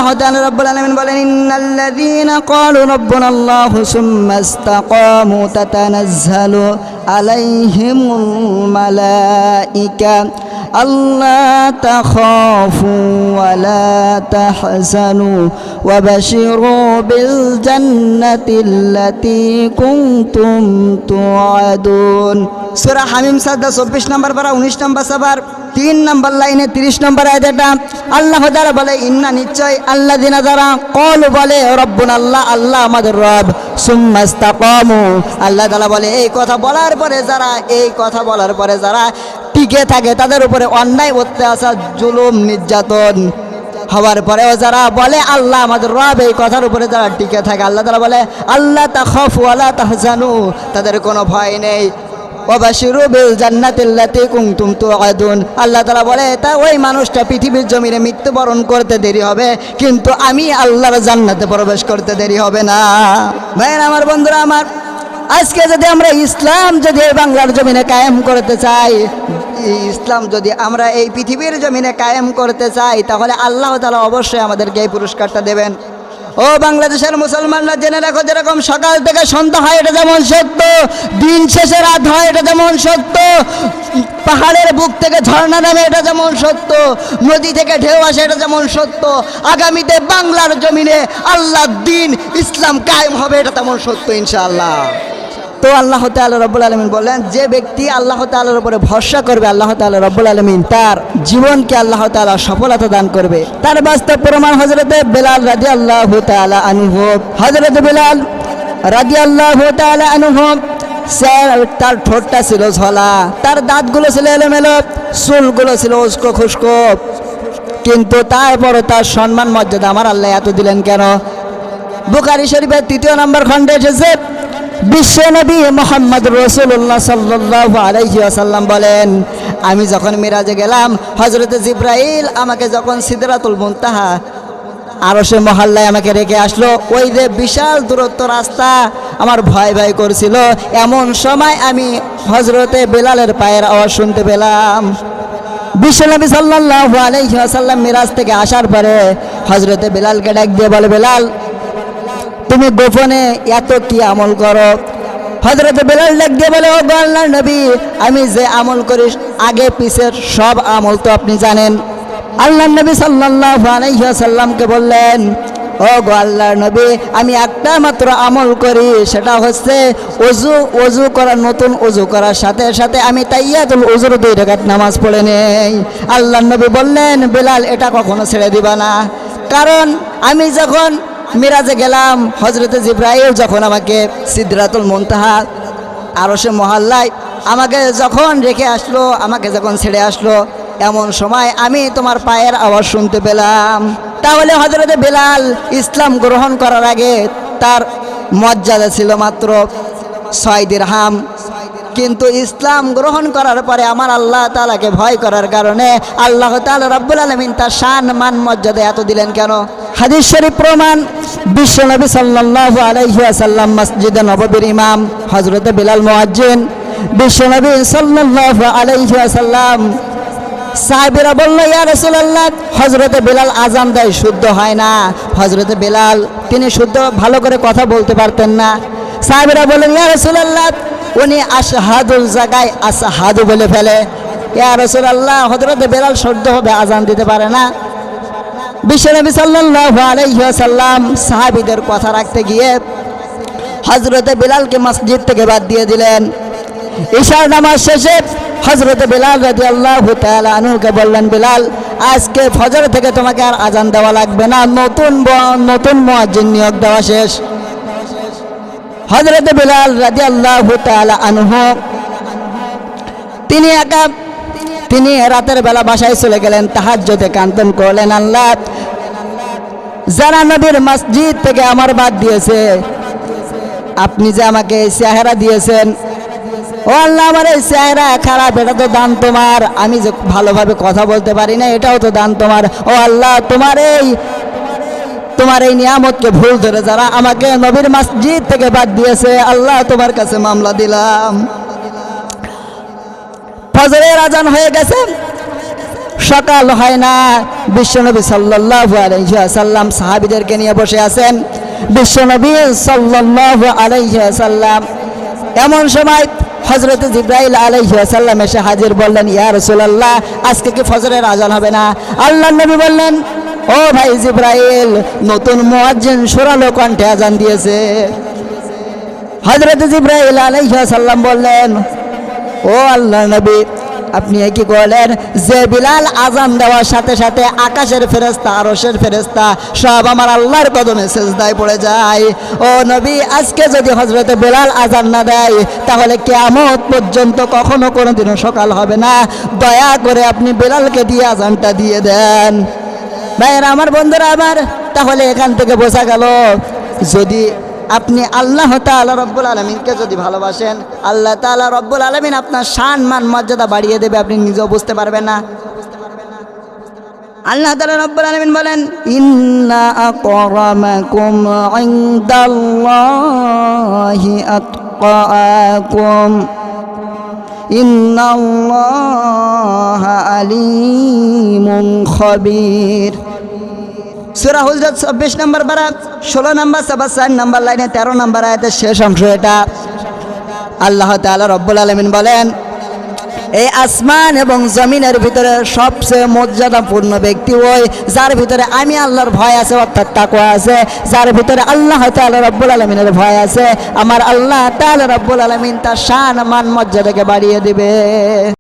আল্লাহ তাআলা রাব্বুল আলামিন বলেন, ইন্নাল্লাযীনা ক্বালু রাব্বুনাল্লাহু সুম্মা ইসতাকামু তাতানাজ্জালু আলাইহিমুল মালাইকা আল্লা তাখাফু ওয়া লা তাহজানু ওয়া বাশিরু বিল জান্নাতিল্লাতী কুনতুম তুআদুন। সূরা হামিম সাজদা 24 নম্বর পারা 19 নম্বর সাবার 3 নম্বর লাইনে 30 নম্বর আয়াতটা আল্লাহ তাআলা বলে, ইন্না নিশ্চয় আল্লাযিনা যারা ক্বালু বলে রব্বুনা আল্লাহ, আল্লাহ আমাদের রব, সুম্মা ইসতাকামু আল্লাহ তাআলা বলে এই কথা বলার পরে যারা টিকে থাকে, তাদের উপরে অন্যায় অত্যাচার জুলুম নির্যাতন হওয়ার পরেও যারা বলে আল্লাহ আমাদের রব, এই কথার উপরে যারা টিকে থাকে, আল্লাহ তাআলা বলে আল্লাহ তাখাফু ওয়া লা তাহজানু, তাদের কোনো ভয় নেই। ওয়া বাশিরু বিল জান্নাতিল্লাতী কুনতুম তুআদুন, আল্লাহ তাআলা বলে তা ওই মানুষটা পৃথিবীর জমিনে মৃত্যুবরণ করতে দেরি হবে, কিন্তু আমি আল্লাহর জান্নাতে প্রবেশ করতে দেরি হবে না। ভাইরা আমার, বন্ধুরা আমার, আজকে যদি আমরা ইসলাম যদি বাংলার জমিনে কায়েম করতে চাই, ইসলাম যদি আমরা এই পৃথিবীর জমিনে কায়েম করতে চাই, তাহলে আল্লাহ তাআলা অবশ্যই আমাদেরকে এই পুরস্কারটা দেবেন। ও বাংলাদেশের মুসলমানরা, জেনে রাখো, যেরকম সকাল থেকে সন্ধ্যা হয় এটা যেমন সত্য, দিন শেষে রাত হয় এটা যেমন সত্য, পাহাড়ের বুক থেকে ঝর্ণা নামে এটা যেমন সত্য, নদী থেকে ঢেউ আসে এটা যেমন সত্য, আগামীতে বাংলার জমিনে আল্লাহর দ্বীন ইসলাম কায়েম হবে এটা তেমন সত্য ইনশাআল্লাহ। তো আল্লাহ তাআলা রব্বুল আলামিন বললেন, যে ব্যক্তি আল্লাহ তাআলার উপরে ভরসা করবে, আল্লাহ তাআলা রব্বুল আলামিন তার জীবনকে আল্লাহ তাআলা সফলতা দান করবে। তার বাস্তব প্রমাণ হযরতে বেলাল রাদিয়াল্লাহু তাআলা আনহু। হযরতে বেলাল রাদিয়াল্লাহু তাআলা আনহু, তার ঠোঁটটা ছিল ঝোলা, তার দাঁতগুলো ছিল এলোমেলো, চুলগুলো ছিল উস্কো খুস্কো, কিন্তু তারপরও তার সম্মান মর্যাদা আমার আল্লাহ এত দিলেন কেন? বুখারী শরীফের 3 নম্বর খণ্ডে এসেছে, বিশ্বনবী মুহাম্মদ রাসূলুল্লাহ সাল্লাল্লাহু আলাইহি ওয়াসাল্লাম বলেন, আমি যখন মিরাজে গেলাম, হযরতে জিবরাইল আমাকে যখন সিদরাতুল মুনতাহা আরশে মহল্লায় আমাকে রেখে আসলো, ওই যে বিশাল দূরত্ব রাস্তা, আমার ভয় ভয় করছিল। এমন সময় আমি হযরতে বেলালের পায়ের আওয়াজ শুনতে পেলাম। বিশ্বনবী সাল্লাল্লাহু আলাইহি ওয়াসাল্লাম মিরাজ থেকে আসার পরে হযরতে বেলালকে ডাক দিয়ে বলে, বেলাল তুমি গোপনে এত কি আমল করো? হযরত বেলাল ডাক দিয়ে বলে, ও আল্লাহর নবী, আমি যে আমল করি আগে পিছের সব আমল তো আপনি জানেন। আল্লাহর নবী সাল্লাল্লাহু আলাইহি ওয়াসাল্লামকে বললেন, ও গো আল্লাহর নবী, আমি একটা মাত্র আমল করি, সেটা হচ্ছে ওযু করা। নতুন ওযু করার সাথে সাথে আমি তাইয়াতুল ওযুর 2 রাকাত নামাজ পড়ে নেই। আল্লাহর নবী বললেন, বেলাল এটা কখনো ছেড়ে দিবা না, কারণ আমি যখন মিরাজে গেলাম, হযরতে জিবরাইল যখন আমাকে সিদরাতুল মুনতাহা আরশে মহল্লায় আমাকে যখন রেখে আসলো, আমাকে যখন ছেড়ে আসলো, এমন সময় আমি তোমার পায়ের আওয়াজ শুনতে পেলাম। তাহলে হযরতে বেলাল ইসলাম গ্রহণ করার আগে তার মর্যাদা ছিল মাত্র 6 দিরহাম, কিন্তু ইসলাম গ্রহণ করার পরে আমার আল্লাহ তাআলাকে ভয় করার কারণে আল্লাহ তাআলা রব্বুল আলামিন তার শান মান মর্যাদা এত দিলেন কেন? হাদিস শরীফ প্রমাণ, বিশ্বনবী সাল্লাল্লাহু আলাইহি ওয়াসাল্লাম মসজিদে নববীর ইমাম হযরতে বেলাল মুয়াজ্জিন। বিশ্বনবী সাল্লাল্লাহু আলাইহি ওয়াসাল্লাম, সাহাবীরা বলল, ইয়া রাসূলুল্লাহ, হযরতে বেলাল আযান দেয় শুদ্ধ হয় না। হযরতে বেলাল তিনি শুদ্ধ ভালো করে কথা বলতে পারতেন না। সাহাবীরা বললেন, ইয়া রাসূলুল্লাহ, উনি আশহাদুর জায়গায় আসহাদু বলে ফেলে। ইয়া রাসূলুল্লাহ, হযরতে বেলাল শুদ্ধভাবে আযান দিতে পারে না। বিশ্বনবী সাল্লাল্লাহু আলাইহি ওয়াসাল্লাম সাহাবীদের কথা রাখতে গিয়ে হযরতে বেলালকে মসজিদ থেকে বাদ দিয়ে দিলেন। ইশার নামাজ শেষে হযরতে বেলাল রাদিয়াল্লাহু তাআলা আনহুকে বললেন, বেলাল, আজকে ফজর থেকে তোমাকে আর আযান দেওয়া লাগবে না, নতুন মুয়াজ্জিন নিয়োগ দেওয়া শেষ। হযরতে বেলাল রাদিয়াল্লাহু তাআলা আনহু তিনি রাতের বেলা বাসায় চলে গেলেন, তাহাজ্জুদে কান্তন করলেন, আল্লাহ, যারা নবীর মসজিদ থেকে আমার বাদ দিয়েছে, আপনি যে আমাকে এই চেহারা দিয়েছেন, ও আল্লাহ, আমার এই চেহারা খারাপ, এটা তো দান তোমার। আমি যে ভালোভাবে কথা বলতে পারি না, এটাও তো দান তোমার। ও আল্লাহ, তোমার এই নিয়ামতকে ভুল ধরে যারা আমাকে নবীর মসজিদ থেকে বাদ দিয়েছে, আল্লাহ তোমার কাছে মামলা দিলাম। ফজরের আজান হয়ে গেছে, সকাল হয় না, বিশ্বনবী সাল্লাল্লাহু আলাইহি ওয়াসাল্লাম সাহাবীদেরকে নিয়ে বসে আছেন। বিশ্বনবী সাল্লাল্লাহু আলাইহি ওয়াসাল্লাম এমন সময় হযরত জিবরাইল আলাইহিস সালাম এসে হাজির, বললেন ইয়া রাসূলুল্লাহ, আজকে কি ফজরের আজান হবে না? আল্লাহর নবী বললেন, ও ভাই জিবরাইল, নতুন মুয়াজ্জিন সুরালো কণ্ঠে আজান দিয়েছে। হযরত জিবরাইল আলাইহিস সালাম বললেন, ও আল্লাহর নবী, আপনি কি বলেন যে বিলাল আজান দেওয়ার সাথে সাথে আকাশের ফেরেশতা, আরশের ফেরেশতা সব আমার আল্লাহর কদমে সিজদায় পড়ে যায়। ও নবী, আজকে যদি হযরত বিলাল আজান না দেয় তাহলে কিয়ামত পর্যন্ত কখনো কোনোদিনও সকাল হবে না। দয়া করে আপনি বিলালকে দিয়ে আজানটা দিয়ে দেন। ভাইয়েরা আমার, বন্ধুরা আমার, তাহলে এখান থেকে বোঝা গেল যদি আপনি আল্লাহ তাআলা রব্বুল আলামিনকে যদি ভালোবাসেন, আল্লাহ তাআলা রব্বুল আলামিন আপনার শান মান মর্যাদা বাড়িয়ে দেবে, আপনি নিজেও বুঝতে পারবেন না। আল্লাহ তাআলা রব্বুল আলামিন বলেন, ইন্না আকরামাকুম ইনদাল্লাহি আতকাকুম ইন্নাল্লাহা আলিমুন খবীর। সূরা হুজরাত ২৪ নম্বর পারা ১৬ নম্বর ৪ নম্বর লাইনে ১৩ নম্বর আয়াতের শেষ অংশ এটা। আল্লাহ তাআলা রব্বুল আলামিন বলেন, এই আসমান এবং জমিনের ভিতরে সবচেয়ে মর্যাদাপূর্ণ ব্যক্তি ওই যার ভিতরে আমি আল্লাহর ভয় আছে, অর্থাৎ তাকওয়া আছে, যার ভিতরে আল্লাহ তাআলা রব্বুল আলামিনের ভয় আছে। আমার আল্লাহ তাআলা রব্বুল আলামিন তার শান মান মর্যাদাকে বাড়িয়ে দিবে।